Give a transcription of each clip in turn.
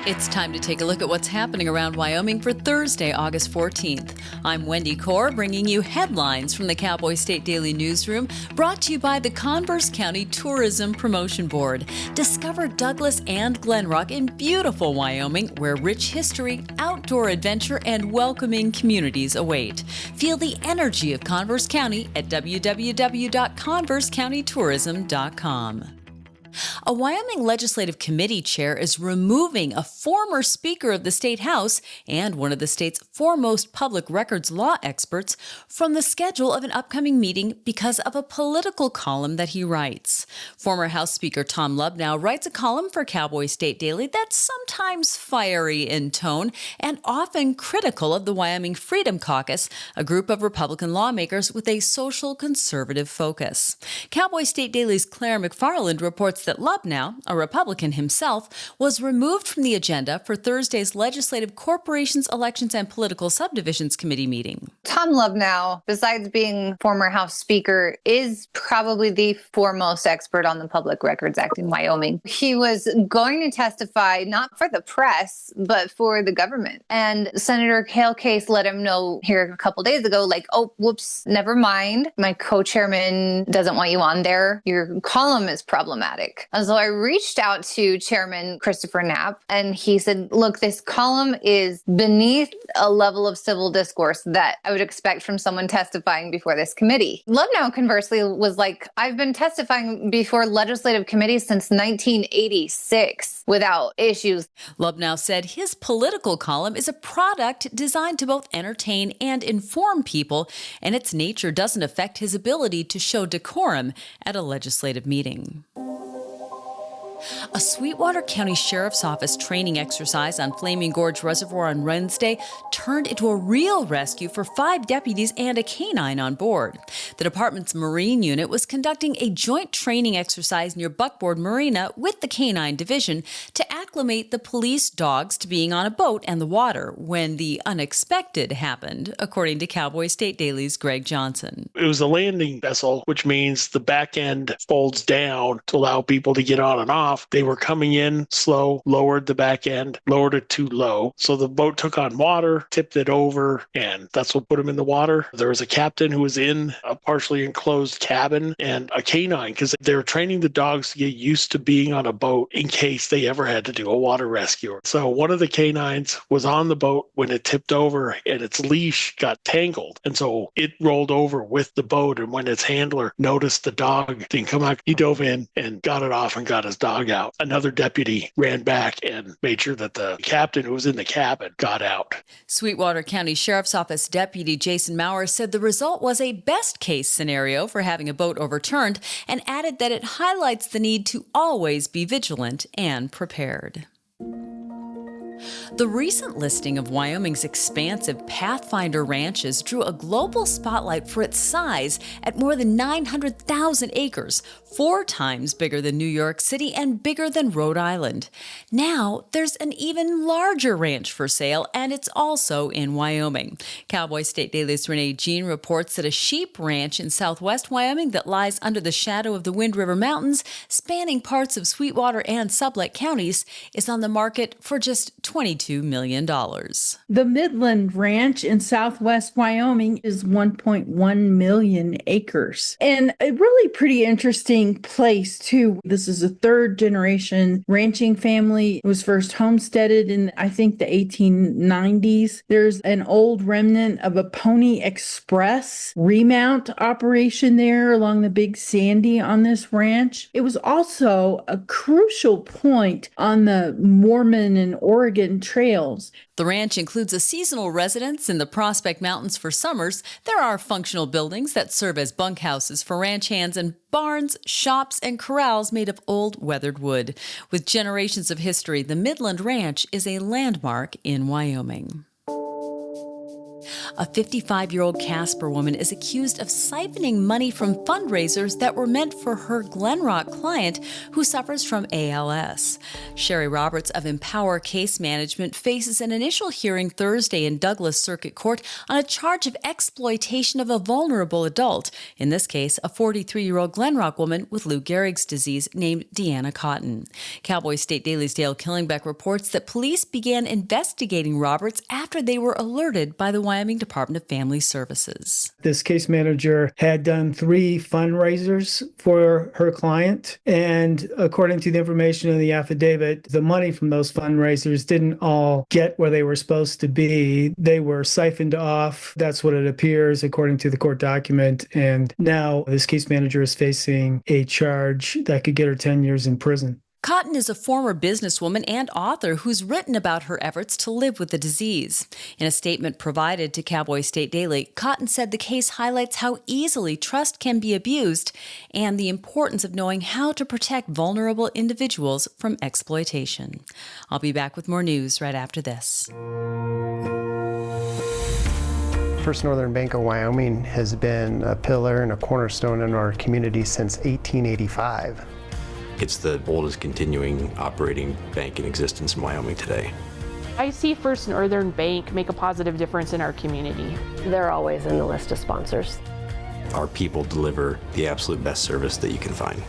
It's time to take a look at what's happening around Wyoming for Thursday, August 14th. I'm Wendy Kaur, bringing you headlines from the Cowboy State Daily Newsroom, brought to you by the Converse County Tourism Promotion Board. Discover Douglas and Glenrock in beautiful Wyoming, where rich history, outdoor adventure, and welcoming communities await. Feel the energy of Converse County at www.conversecountytourism.com. A Wyoming Legislative Committee chair is removing a former Speaker of the State House and one of the state's foremost public records law experts from the schedule of an upcoming meeting because of a political column that he writes. Former House Speaker Tom Lubnow writes a column for Cowboy State Daily that's sometimes fiery in tone and often critical of the Wyoming Freedom Caucus, a group of Republican lawmakers with a social conservative focus. Cowboy State Daily's Claire McFarland reports that Lubnow, a Republican himself, was removed from the agenda for Thursday's Legislative Corporations, Elections, and Political Subdivisions Committee meeting. Tom Lubnow, besides being former House Speaker, is probably the foremost expert on the Public Records Act in Wyoming. He was going to testify not for the press, but for the government. And Senator Hale Case let him know here a couple days ago, like, oh, whoops, never mind. My co-chairman doesn't want you on there. Your column is problematic. And so I reached out to Chairman Christopher Knapp, and he said, look, this column is beneath a level of civil discourse that I would expect from someone testifying before this committee. Lubnow, conversely, was like, I've been testifying before legislative committees since 1986 without issues. Lubnow said his political column is a product designed to both entertain and inform people, and its nature doesn't affect his ability to show decorum at a legislative meeting. A Sweetwater County Sheriff's Office training exercise on Flaming Gorge Reservoir on Wednesday turned into a real rescue for 5 deputies and a canine on board. The department's Marine unit was conducting a joint training exercise near Buckboard Marina with the Canine Division to acclimate the police dogs to being on a boat and the water when the unexpected happened, according to Cowboy State Daily's Greg Johnson. It was a landing vessel, which means the back end folds down to allow people to get on and off. They were coming in slow, lowered the back end, lowered it too low. So the boat took on water, tipped it over, and that's what put them in the water. There was a captain who was in a partially enclosed cabin and a canine because they were training the dogs to get used to being on a boat in case they ever had to do a water rescue. So one of the canines was on the boat when it tipped over and its leash got tangled. And so it rolled over with the boat. And when its handler noticed the dog didn't come out, he dove in and got it off and got his dog out. Another deputy ran back and made sure that the captain who was in the cabin got out. Sweetwater County Sheriff's Office Deputy Jason Maurer said the result was a best-case scenario for having a boat overturned and added that it highlights the need to always be vigilant and prepared. The recent listing of Wyoming's expansive Pathfinder ranches drew a global spotlight for its size at more than 900,000 acres, 4 times bigger than New York City and bigger than Rhode Island. Now, there's an even larger ranch for sale, and it's also in Wyoming. Cowboy State Daily's Renee Jean reports that a sheep ranch in southwest Wyoming that lies under the shadow of the Wind River Mountains, spanning parts of Sweetwater and Sublette counties, is on the market for just $22 million. The Midland Ranch in southwest Wyoming is 1.1 million acres. And a really pretty interesting place, too. This is a third generation ranching family. It was first homesteaded in, I think, the 1890s. There's an old remnant of a Pony Express remount operation there along the Big Sandy on this ranch. It was also a crucial point on the Mormon and Oregon trails. The ranch includes a seasonal residence in the Prospect Mountains for summers. There are functional buildings that serve as bunkhouses for ranch hands and barns, shops, and corrals made of old weathered wood. With generations of history, the Midland Ranch is a landmark in Wyoming. A 55-year-old Casper woman is accused of siphoning money from fundraisers that were meant for her Glen Rock client who suffers from ALS. Sherry Roberts of Empower Case Management faces an initial hearing Thursday in Douglas Circuit Court on a charge of exploitation of a vulnerable adult, in this case, a 43-year-old Glen Rock woman with Lou Gehrig's disease named Deanna Cotton. Cowboy State Daily's Dale Killingbeck reports that police began investigating Roberts after they were alerted by the Wyoming Department of Family Services. This case manager had done 3 fundraisers for her client, and according to the information in the affidavit, the money from those fundraisers didn't all get where they were supposed to be. They were siphoned off. That's what it appears according to the court document. And now this case manager is facing a charge that could get her 10 years in prison. Cotton is a former businesswoman and author who's written about her efforts to live with the disease. In a statement provided to Cowboy State Daily, Cotton said the case highlights how easily trust can be abused and the importance of knowing how to protect vulnerable individuals from exploitation. I'll be back with more news right after this. First Northern Bank of Wyoming has been a pillar and a cornerstone in our community since 1885. It's the oldest continuing operating bank in existence in Wyoming today. I see First Northern Bank make a positive difference in our community. They're always in the list of sponsors. Our people deliver the absolute best service that you can find.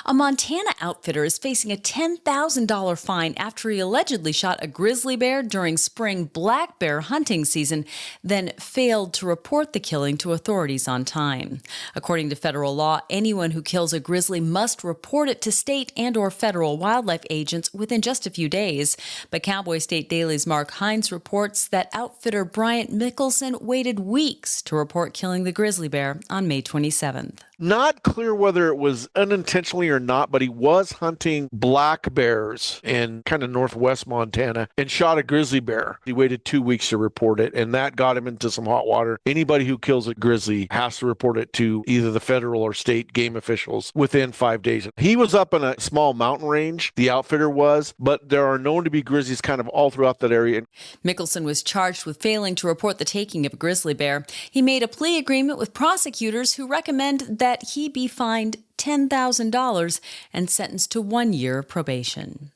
A Montana outfitter is facing a $10,000 fine after he allegedly shot a grizzly bear during spring black bear hunting season, then failed to report the killing to authorities on time. According to federal law, anyone who kills a grizzly must report it to state and/or federal wildlife agents within just a few days. But Cowboy State Daily's Mark Hines reports that outfitter Bryant Mickelson waited weeks to report killing the grizzly bear on May 27th. Not clear whether it was unintentionally or not, but he was hunting black bears in kind of northwest Montana and shot a grizzly bear. He waited 2 weeks to report it, and that got him into some hot water. Anybody who kills a grizzly has to report it to either the federal or state game officials within 5 days. He was up in a small mountain range, the outfitter was, but there are known to be grizzlies kind of all throughout that area. Mickelson was charged with failing to report the taking of a grizzly bear. He made a plea agreement with prosecutors who recommend that he be fined $10,000 and sentenced to 1 year of probation.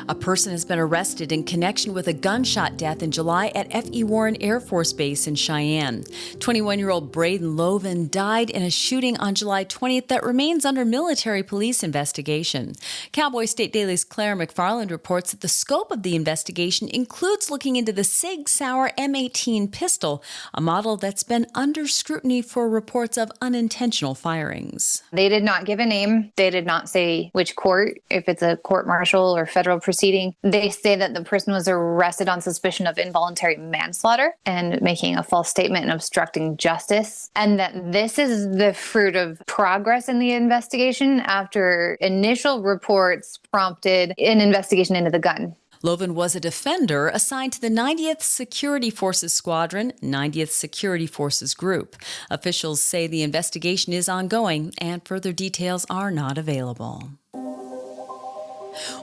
A person has been arrested in connection with a gunshot death in July at F.E. Warren Air Force Base in Cheyenne. 21-year-old Braden Loven died in a shooting on July 20th that remains under military police investigation. Cowboy State Daily's Claire McFarland reports that the scope of the investigation includes looking into the Sig Sauer M18 pistol, a model that's been under scrutiny for reports of unintentional firings. They did not give a name. They did not say which court, if it's a court-martial or federal proceeding. They say that the person was arrested on suspicion of involuntary manslaughter and making a false statement and obstructing justice, and that this is the fruit of progress in the investigation after initial reports prompted an investigation into the gun. Loven was a defender assigned to the 90th Security Forces Squadron, 90th Security Forces Group. Officials say the investigation is ongoing and further details are not available.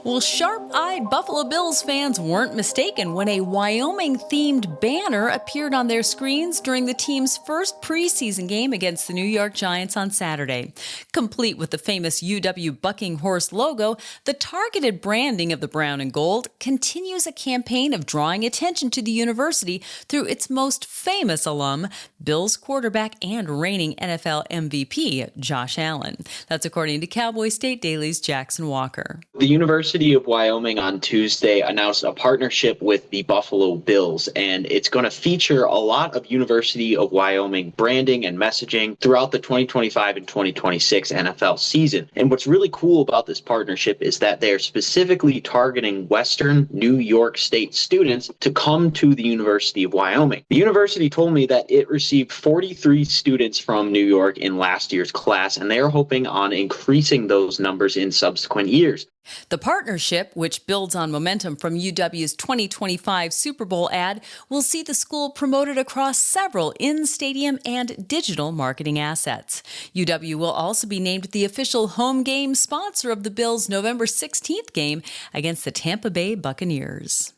Well, sharp-eyed Buffalo Bills fans weren't mistaken when a Wyoming-themed banner appeared on their screens during the team's first preseason game against the New York Giants on Saturday. Complete with the famous UW Bucking Horse logo, the targeted branding of the brown and gold continues a campaign of drawing attention to the university through its most famous alum, Bills quarterback and reigning NFL MVP, Josh Allen. That's according to Cowboy State Daily's Jackson Walker. The University of Wyoming on Tuesday announced a partnership with the Buffalo Bills, and it's going to feature a lot of University of Wyoming branding and messaging throughout the 2025 and 2026 NFL season. And what's really cool about this partnership is that they're specifically targeting Western New York State students to come to the University of Wyoming. The university told me that it received 43 students from New York in last year's class, and they're hoping on increasing those numbers in subsequent years. The partnership, which builds on momentum from UW's 2025 Super Bowl ad, will see the school promoted across several in-stadium and digital marketing assets. UW will also be named the official home game sponsor of the Bills' November 16th game against the Tampa Bay Buccaneers.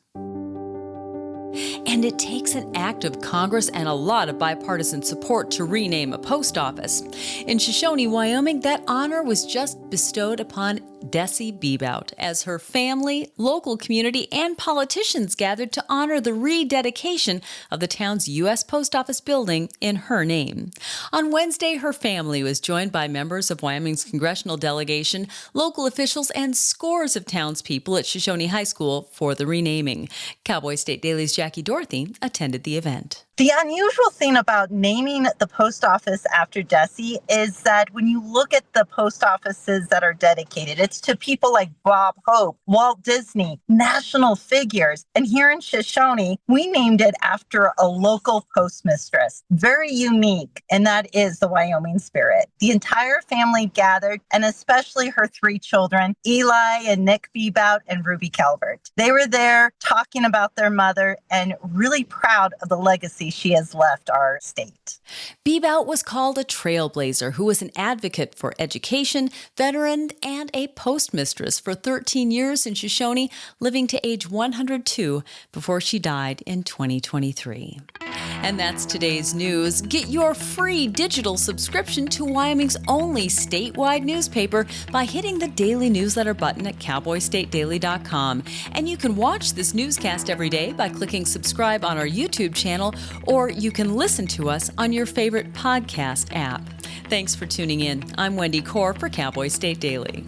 And it takes an act of Congress and a lot of bipartisan support to rename a post office. In Shoshone, Wyoming, that honor was just bestowed upon Desi Bout as her family, local community, and politicians gathered to honor the rededication of the town's U.S. Post Office building in her name. On Wednesday, her family was joined by members of Wyoming's congressional delegation, local officials, and scores of townspeople at Shoshone High School for the renaming. Cowboy State Daily's Jackie Dorothy attended the event. The unusual thing about naming the post office after Desi is that when you look at the post offices that are dedicated, it's to people like Bob Hope, Walt Disney, national figures. And here in Shoshone, we named it after a local postmistress. Very unique, and that is the Wyoming spirit. The entire family gathered, and especially her three children, Eli and Nick Bout and Ruby Calvert. They were there talking about their mother and really proud of the legacy she has left our state. Bout was called a trailblazer who was an advocate for education, veteran, and a postmistress for 13 years in Shoshone, living to age 102 before she died in 2023. And that's today's news. Get your free digital subscription to Wyoming's only statewide newspaper by hitting the daily newsletter button at cowboystatedaily.com. And you can watch this newscast every day by clicking subscribe on our YouTube channel, or you can listen to us on your favorite podcast app. Thanks for tuning in. I'm Wendy Core for Cowboy State Daily.